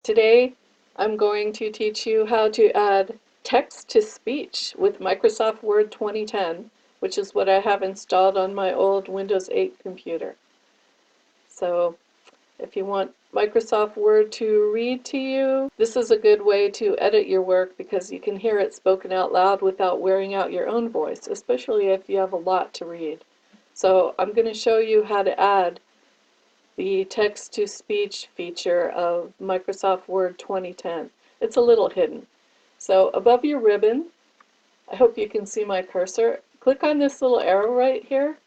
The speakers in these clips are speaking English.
Today, I'm going to teach you how to add text-to-speech with Microsoft Word 2010, which is what I have installed on my old Windows 8 computer. So, if you want Microsoft Word to read to you, this is a good way to edit your work because you can hear it spoken out loud without wearing out your own voice, especially if you have a lot to read. So, I'm going to show you how to add the text-to-speech feature of Microsoft Word 2010. It's a little hidden. So above your ribbon, I hope you can see my cursor, click on this little arrow right here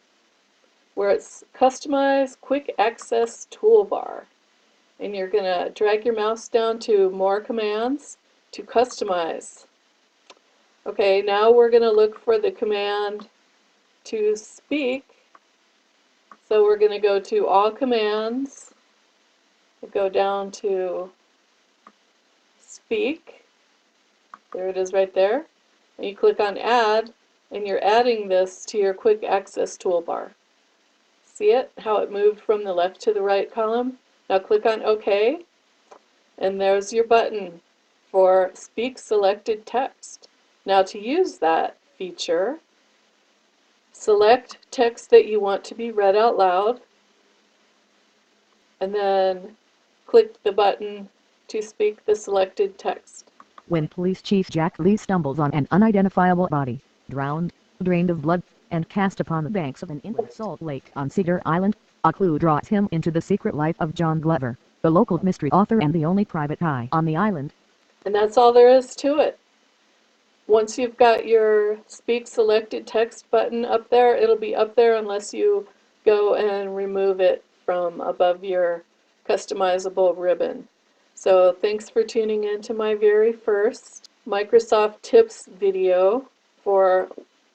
where it's Customize Quick Access Toolbar. And you're going to drag your mouse down to More Commands to customize. Okay, now we're going to look for the command to speak. So we're going to go to All Commands. Go down to Speak. There it is right there. And you click on Add, and you're adding this to your Quick Access toolbar. See it? How it moved from the left to the right column? Now click on OK, and there's your button for Speak Selected Text. Now to use that feature, select text that you want to be read out loud, and then click the button to speak the selected text. When Police Chief Jack Lee stumbles on an unidentifiable body, drowned, drained of blood, and cast upon the banks of an inland salt lake on Cedar Island, a clue draws him into the secret life of John Glover, the local mystery author and the only private eye on the island. And that's all there is to it. Once you've got your Speak Selected Text button up there, it'll be up there unless you go and remove it from above your customizable ribbon. So thanks for tuning in to my very first Microsoft Tips video for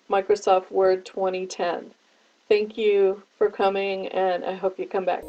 Microsoft Word 2010. Thank you for coming, and I hope you come back.